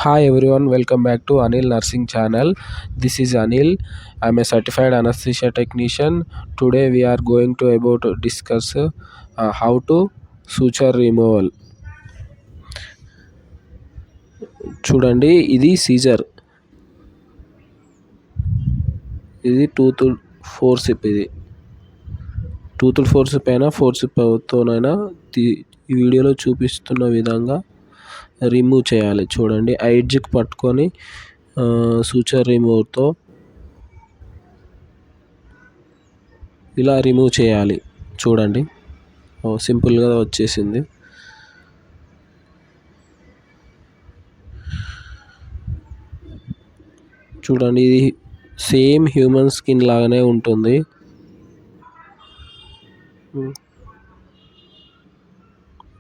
Hi everyone, welcome back to Anil Nursing channel. This is Anil. I'm a certified anesthesia technician. Today we are going to about to discuss how to suture removal. చూడండి, ఇది Caesar, ఇది tooth ఫోర్సిప్. ఇది tooth ఫోర్సిప్ అయినా ఫోర్సిప్తోనైనా ఈ వీడియోలో చూపిస్తున్న విధంగా remove చేయాలి. చూడండి, ఎడ్జ్కి పట్టుకొని సూచర్ రిమూవ్తో ఇలా రిమూవ్ చేయాలి. చూడండి, సింపుల్గా వచ్చేసింది. చూడండి, ఇది సేమ్ హ్యూమన్ స్కిన్ లాగానే ఉంటుంది.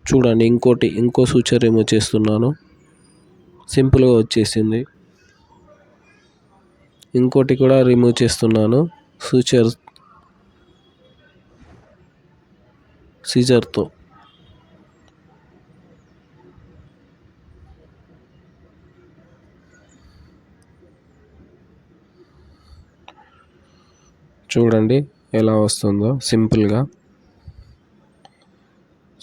చూడండి, ఇంకో సూచర్ రిమూవ్ చేస్తున్నాను. సింపుల్గా వచ్చేసింది. ఇంకోటి కూడా రిమూవ్ చేస్తున్నాను సీజర్తో. చూడండి ఎలా వస్తుందో సింపుల్గా.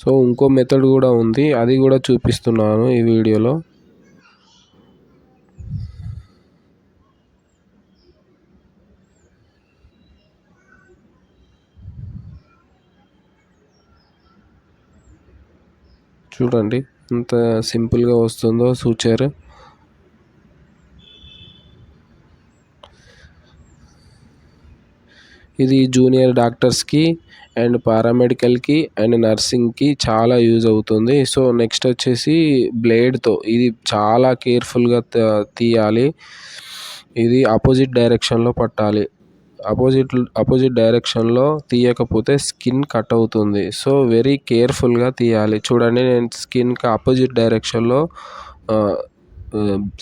సో ఇంకో మెథడ్ కూడా ఉంది, అది కూడా చూపిస్తున్నాను ఈ వీడియోలో. చూడండి ఎంత సింపుల్గా వస్తుందో సూచర్. ఇది జూనియర్ డాక్టర్స్కి అండ్ పారామెడికల్కి అండ్ నర్సింగ్కి చాలా యూజ్ అవుతుంది. సో నెక్స్ట్ వచ్చేసి బ్లేడ్తో ఇది చాలా కేర్ఫుల్గా తీయాలి. ఇది ఆపోజిట్ డైరెక్షన్లో పట్టాలి. ఆపోజిట్ డైరెక్షన్లో తీయకపోతే స్కిన్ కట్ అవుతుంది. సో వెరీ కేర్ఫుల్గా తీయాలి. చూడండి, నేను స్కిన్కి ఆపోజిట్ డైరెక్షన్లో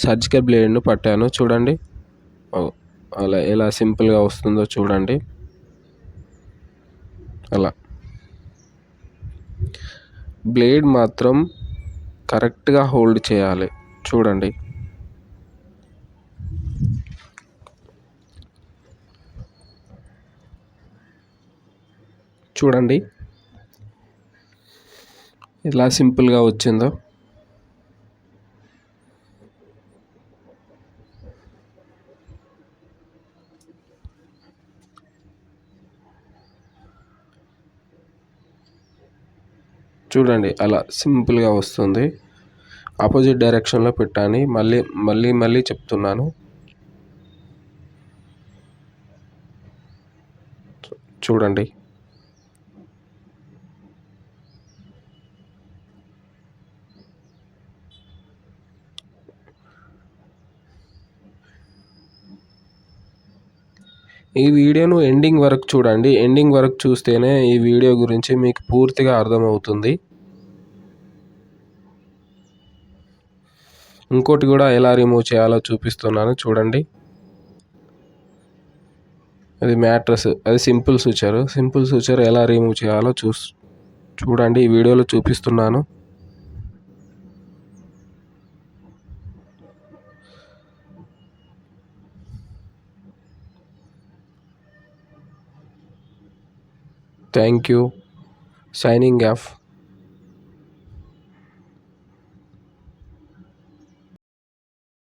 సర్జికల్ బ్లేడ్ను పట్టాను. చూడండి అలా ఎలా సింపుల్గా వస్తుందో చూడండి. అలా బ్లేడ్ మాత్రం కరెక్ట్గా హోల్డ్ చేయాలి. చూడండి, చూడండి ఎలా సింపుల్గా వచ్చిందో. చూడండి అలా సింపుల్గా వస్తుంది. ఆపోజిట్ డైరెక్షన్లో పెట్టాను. మళ్ళీ చెప్తున్నాను. చూడండి, ఈ వీడియోను ఎండింగ్ వరకు చూడండి. ఎండింగ్ వరకు చూస్తేనే ఈ వీడియో గురించి మీకు పూర్తిగా అర్థమవుతుంది. ఇంకోటి కూడా ఎలా రిమూవ్ చేయాలో చూపిస్తున్నాను. చూడండి, అది మ్యాట్రస్, అది సింపుల్ సూచర్ ఎలా రిమూవ్ చేయాలో చూడండి, ఈ వీడియోలో చూపిస్తున్నాను. Thank you. Signing off.